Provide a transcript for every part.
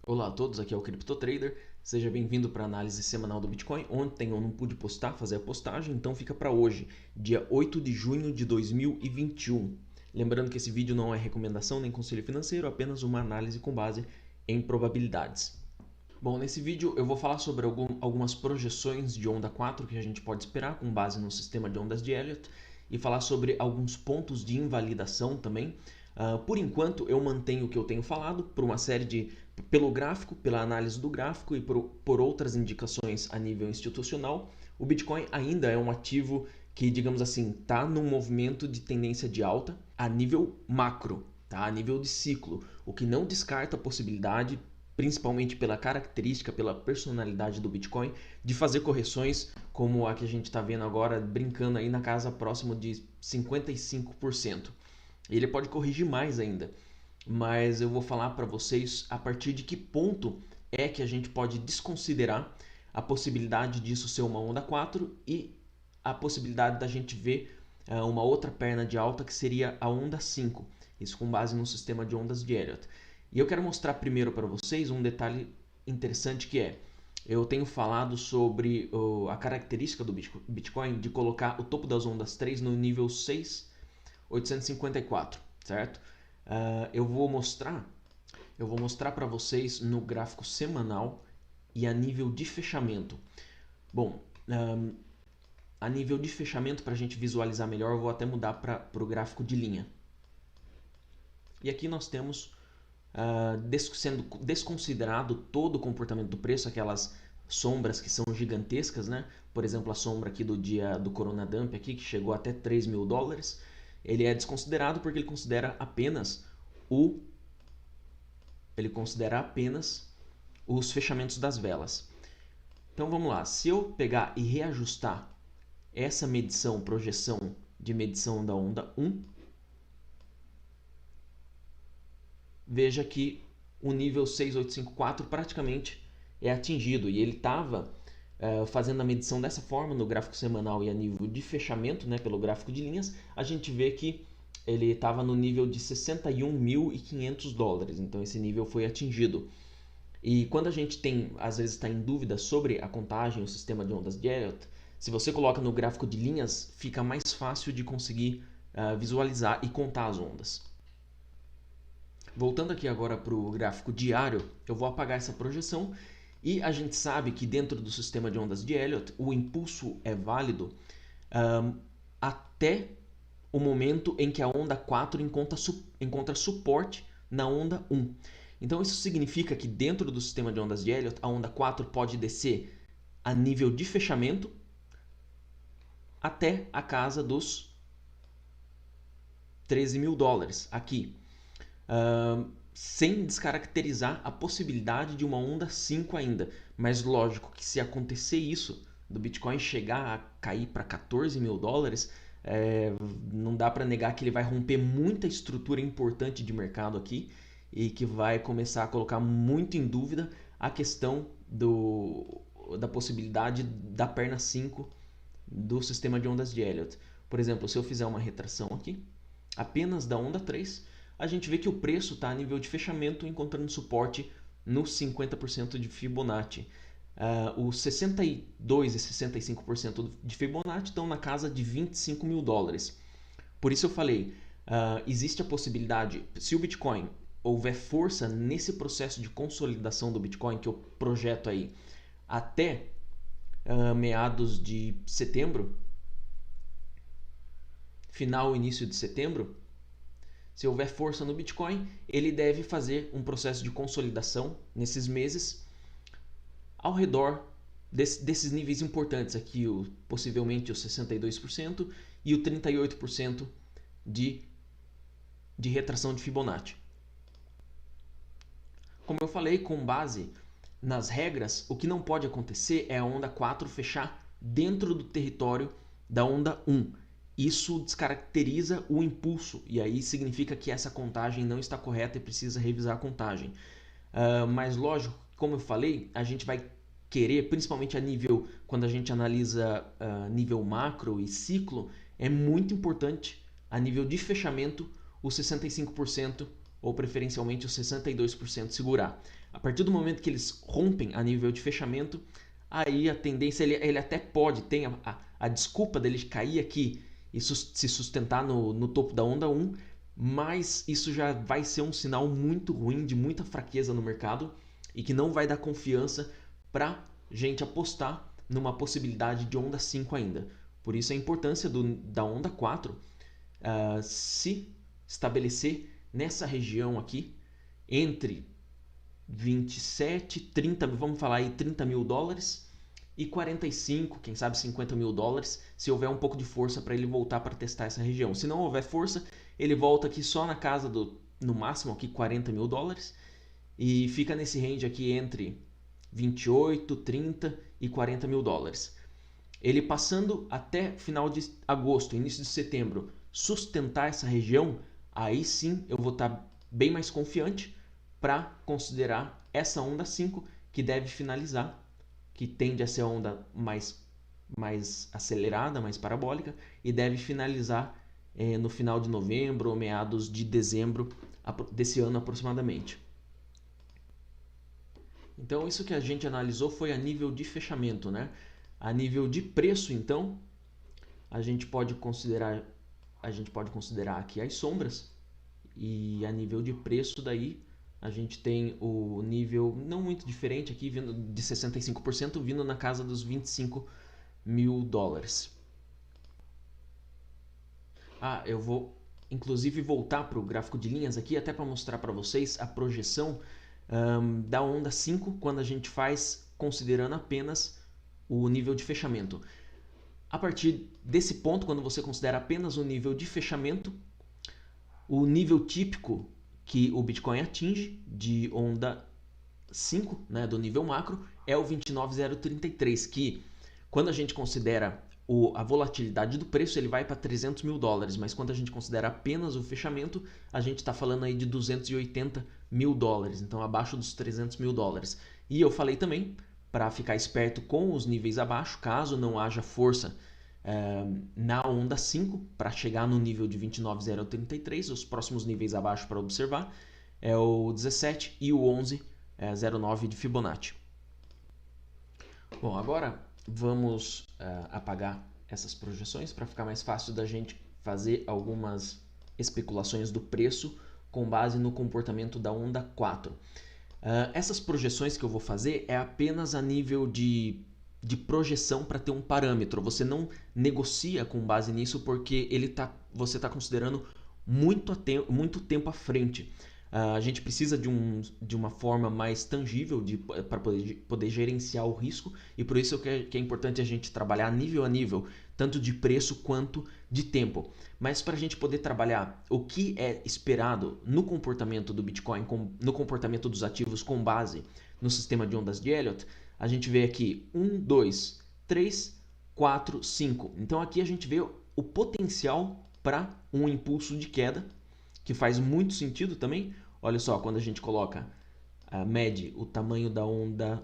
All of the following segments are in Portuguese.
Olá a todos, aqui é o CryptoTrader. Seja bem-vindo para a análise semanal do Bitcoin. Ontem eu não pude fazer a postagem, então fica para hoje, dia 8 de junho de 2021. Lembrando que esse vídeo não é recomendação nem conselho financeiro, apenas uma análise com base em probabilidades. Bom, nesse vídeo eu vou falar sobre algumas projeções de onda 4 que a gente pode esperar com base no sistema de ondas de Elliott e falar sobre alguns pontos de invalidação também. Por enquanto eu mantenho o que eu tenho falado por uma série pelo gráfico, pela análise do gráfico e por outras indicações a nível institucional. O Bitcoin ainda é um ativo que, digamos assim, está num movimento de tendência de alta a nível macro, tá? A nível de ciclo, o que não descarta a possibilidade, principalmente pela característica, pela personalidade do Bitcoin, de fazer correções como a que a gente está vendo agora, brincando aí na casa próximo de 55%. Ele pode corrigir mais ainda, mas eu vou falar para vocês a partir de que ponto é que a gente pode desconsiderar a possibilidade disso ser uma onda 4 e a possibilidade da gente ver uma outra perna de alta que seria a onda 5, isso com base no sistema de ondas de Elliott. E eu quero mostrar primeiro para vocês um detalhe interessante que é, eu tenho falado sobre a característica do Bitcoin de colocar o topo das ondas 3 no nível 6.854, certo? Eu vou mostrar para vocês no gráfico semanal e a nível de fechamento. Bom, a nível de fechamento, para a gente visualizar melhor, eu vou até mudar para o gráfico de linha. E aqui nós temos sendo desconsiderado todo o comportamento do preço, aquelas sombras que são gigantescas, né? Por exemplo, a sombra aqui do dia do Corona Dump aqui, que chegou até 3 mil dólares, ele é desconsiderado porque ele considera apenas os fechamentos das velas. Então vamos lá, se eu pegar e reajustar essa medição, projeção de medição da onda 1, veja que o nível 6.854 praticamente é atingido e ele estava fazendo a medição dessa forma no gráfico semanal e a nível de fechamento, né, pelo gráfico de linhas, a gente vê que ele estava no nível de 61.500 dólares, então esse nível foi atingido. E quando a gente às vezes está em dúvida sobre a contagem, o sistema de ondas de Elliott, se você coloca no gráfico de linhas, fica mais fácil de conseguir visualizar e contar as ondas. Voltando aqui agora para o gráfico diário, eu vou apagar essa projeção e a gente sabe que dentro do sistema de ondas de Elliott, o impulso é válido até o momento em que a onda 4 encontra suporte na onda 1. Então isso significa que dentro do sistema de ondas de Elliott, a onda 4 pode descer a nível de fechamento até a casa dos 13 mil dólares aqui. Sem descaracterizar a possibilidade de uma onda 5 ainda. Mas lógico que se acontecer isso, do Bitcoin chegar a cair para 14 mil dólares, não dá para negar que ele vai romper muita estrutura importante de mercado aqui e que vai começar a colocar muito em dúvida a questão da possibilidade da perna 5 do sistema de ondas de Elliott. Por exemplo, se eu fizer uma retração aqui, apenas da onda 3, a gente vê que o preço está a nível de fechamento encontrando suporte no 50% de Fibonacci. Os 62% e 65% de Fibonacci estão na casa de 25 mil dólares. Por isso eu falei, existe a possibilidade, se o Bitcoin houver força nesse processo de consolidação do Bitcoin que eu projeto aí até meados de setembro, final e início de setembro, se houver força no Bitcoin, ele deve fazer um processo de consolidação nesses meses ao redor desses níveis importantes aqui, possivelmente os 62% e o 38% de retração de Fibonacci. Como eu falei, com base nas regras, o que não pode acontecer é a onda 4 fechar dentro do território da onda 1. Isso descaracteriza o impulso e aí significa que essa contagem não está correta e precisa revisar a contagem. Mas lógico, como eu falei, a gente vai querer, principalmente a nível, quando a gente analisa nível macro e ciclo, é muito importante a nível de fechamento os 65% ou preferencialmente os 62% segurar. A partir do momento que eles rompem a nível de fechamento, aí a tendência, ele até pode, tem a desculpa dele cair aqui e se sustentar no topo da onda 1, mas isso já vai ser um sinal muito ruim, de muita fraqueza no mercado e que não vai dar confiança para gente apostar numa possibilidade de onda 5 ainda. Por isso a importância da onda 4 se estabelecer nessa região aqui entre 27, 30, vamos falar aí 30 mil dólares e 45, quem sabe 50 mil dólares, se houver um pouco de força para ele voltar para testar essa região. Se não houver força, ele volta aqui só na casa no máximo aqui 40 mil dólares e fica nesse range aqui entre 28, 30 e 40 mil dólares. Ele passando até final de agosto, início de setembro, sustentar essa região, aí sim eu vou estar bem mais confiante para considerar essa onda 5 que deve finalizar, que tende a ser a onda mais acelerada, mais parabólica, e deve finalizar no final de novembro ou meados de dezembro desse ano aproximadamente. Então isso que a gente analisou foi a nível de fechamento, né? A nível de preço, então, a gente pode considerar aqui as sombras, e a nível de preço daí a gente tem o nível não muito diferente aqui, vindo de 65%, vindo na casa dos 25 mil dólares. Eu vou inclusive voltar para o gráfico de linhas aqui, até para mostrar para vocês a projeção da onda 5 quando a gente faz considerando apenas o nível de fechamento. A partir desse ponto, quando você considera apenas o nível de fechamento, o nível típico que o Bitcoin atinge de onda 5, né, do nível macro, é o 29.033, que quando a gente considera a volatilidade do preço, ele vai para 300 mil dólares, mas quando a gente considera apenas o fechamento, a gente está falando aí de 280 mil dólares, então abaixo dos 300 mil dólares. E eu falei também, para ficar esperto com os níveis abaixo, caso não haja força na onda 5 para chegar no nível de 29.033, os próximos níveis abaixo para observar é o 17 e o 11.09 de Fibonacci. Bom, agora vamos apagar essas projeções para ficar mais fácil da gente fazer algumas especulações do preço com base no comportamento da onda 4. Essas projeções que eu vou fazer é apenas a nível de projeção para ter um parâmetro. Você não negocia com base nisso porque você está considerando muito tempo à frente. A gente precisa de uma forma mais tangível para poder gerenciar o risco, e por isso que é importante a gente trabalhar nível a nível, tanto de preço quanto de tempo. Mas para a gente poder trabalhar o que é esperado no comportamento do Bitcoin, no comportamento dos ativos com base no sistema de ondas de Elliott, a gente vê aqui 1, 2, 3, 4, 5. Então aqui a gente vê o potencial para um impulso de queda, que faz muito sentido também. Olha só, quando a gente mede o tamanho da onda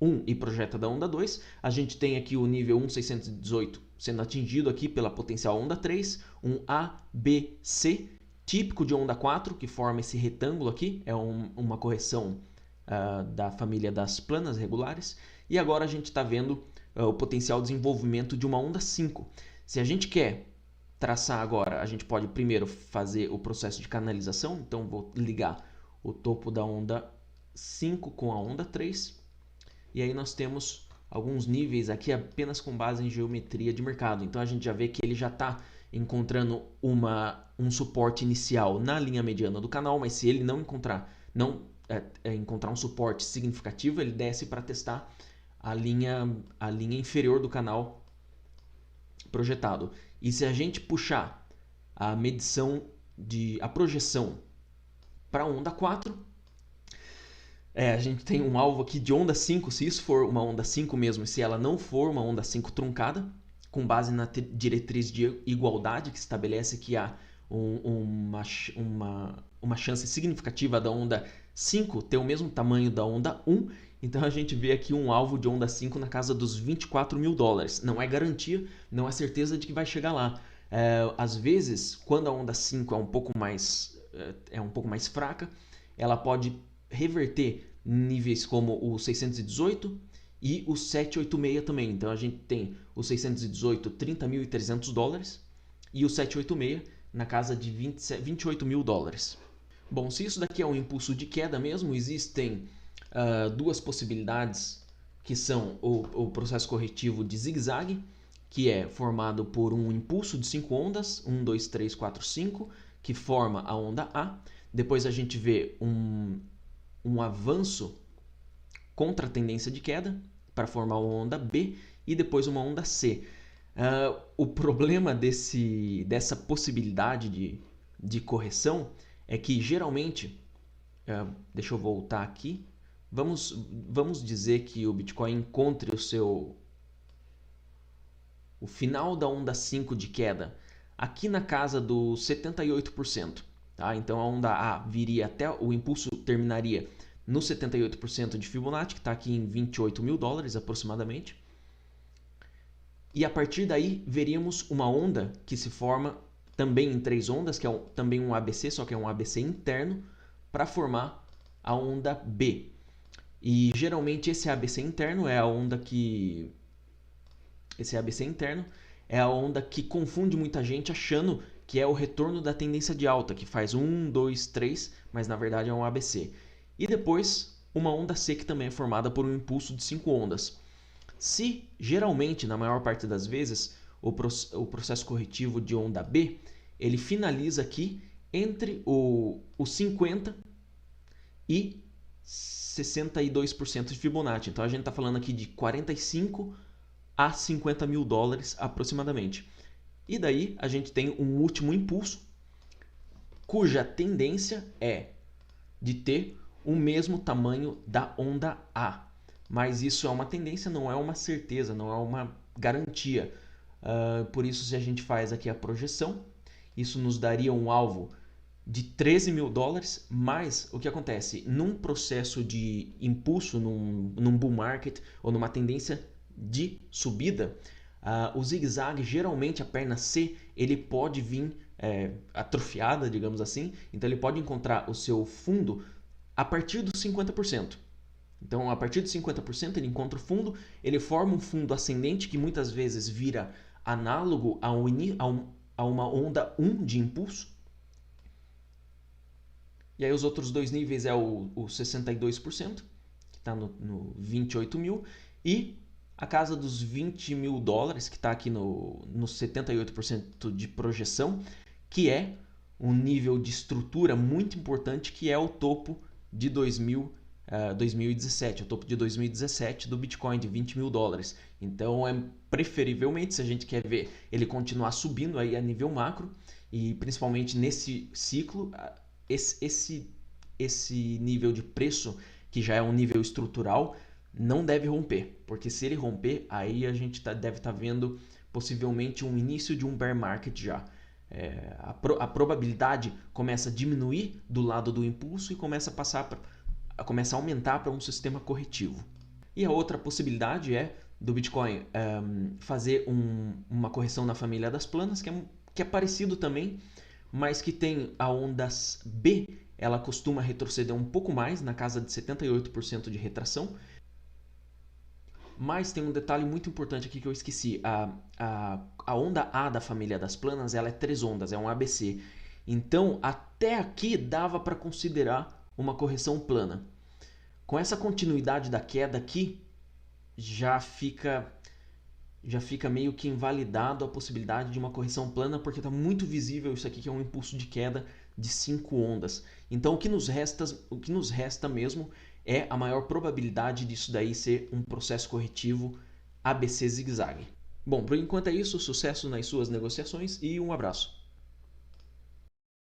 1 e projeta da onda 2, a gente tem aqui o nível 1.618 sendo atingido aqui pela potencial onda 3, um A, B, C, típico de onda 4, que forma esse retângulo aqui, é uma correção da família das planas regulares, e agora a gente está vendo o potencial desenvolvimento de uma onda 5. Se a gente quer traçar agora, a gente pode primeiro fazer o processo de canalização, então vou ligar o topo da onda 5 com a onda 3, e aí nós temos alguns níveis aqui apenas com base em geometria de mercado, então a gente já vê que ele já está encontrando um suporte inicial na linha mediana do canal, mas se ele não encontrar um suporte significativo, ele desce para testar a linha inferior do canal projetado. E se a gente puxar a projeção para a onda 4, a gente tem um alvo aqui de onda 5, se isso for uma onda 5 mesmo, se ela não for uma onda 5 truncada, com base na diretriz de igualdade, que estabelece que há uma chance significativa da onda 5 ter o mesmo tamanho da onda 1, então a gente vê aqui um alvo de onda 5 na casa dos 24 mil dólares. Não é garantia, não é certeza de que vai chegar lá. Às vezes, quando a onda 5 é um pouco mais fraca, ela pode reverter níveis como o 618 e o 786 também. Então a gente tem o 618, 30.300 dólares e o 786 na casa de 28 mil dólares. Bom, se isso daqui é um impulso de queda mesmo, existem duas possibilidades, que são o processo corretivo de zigue-zague, que é formado por um impulso de 5 ondas, 1, 2, 3, 4, 5, que forma a onda A. Depois a gente vê um avanço contra a tendência de queda para formar uma onda B e depois uma onda C. O problema dessa possibilidade de correção é que geralmente, deixa eu voltar aqui, vamos dizer que o Bitcoin encontre o final da onda 5 de queda aqui na casa dos 78%. Tá? Então a onda A viria até o impulso terminaria no 78% de Fibonacci, que está aqui em 28 mil dólares aproximadamente. E a partir daí veríamos uma onda que se forma também em 3 ondas, que é também um ABC, só que é um ABC interno, para formar a onda B. E geralmente esse ABC interno é a onda que confunde muita gente achando que é o retorno da tendência de alta, que faz 1, 2, 3, mas na verdade é um ABC. E depois uma onda C, que também é formada por um impulso de 5 ondas. Se geralmente, na maior parte das vezes, o processo corretivo de onda B, ele finaliza aqui entre o 50 e 62% de Fibonacci. Então a gente está falando aqui de 45 a 50 mil dólares aproximadamente. E daí a gente tem um último impulso, cuja tendência é de ter o mesmo tamanho da onda A. Mas isso é uma tendência, não é uma certeza, não é uma garantia. Por isso, se a gente faz aqui a projeção, isso nos daria um alvo de 13 mil dólares, mas o que acontece? Num processo de impulso, num bull market ou numa tendência de subida, o zigue-zague, geralmente a perna C, ele pode vir atrofiada, digamos assim, então ele pode encontrar o seu fundo a partir dos 50%. Então, a partir de 50%, ele encontra o fundo, ele forma um fundo ascendente que muitas vezes vira análogo a uma onda 1 de impulso. E aí os outros dois níveis é o 62%, que está no 28 mil, e a casa dos 20 mil dólares, que está aqui no 78% de projeção, que é um nível de estrutura muito importante, que é o topo de 2017, o topo de 2017 do Bitcoin de 20 mil dólares. Então, preferivelmente, se a gente quer ver ele continuar subindo aí a nível macro, e principalmente nesse ciclo, esse nível de preço, que já é um nível estrutural, não deve romper, porque se ele romper, aí a gente deve estar vendo possivelmente um início de um bear market já. A probabilidade começa a diminuir do lado do impulso e começa a aumentar para um sistema corretivo. E a outra possibilidade é do Bitcoin fazer uma correção na família das planas, que é parecido também, mas que tem a onda B, ela costuma retroceder um pouco mais, na casa de 78% de retração. Mas tem um detalhe muito importante aqui que eu esqueci. A onda A da família das planas, ela é 3 ondas, é um ABC. Então, até aqui dava para considerar uma correção plana. Com essa continuidade da queda aqui, já fica meio que invalidado a possibilidade de uma correção plana, porque está muito visível isso aqui, que é um impulso de queda de 5 ondas. Então, o que nos resta mesmo é a maior probabilidade disso daí ser um processo corretivo ABC zigue-zague. Bom, por enquanto é isso. Sucesso nas suas negociações e um abraço.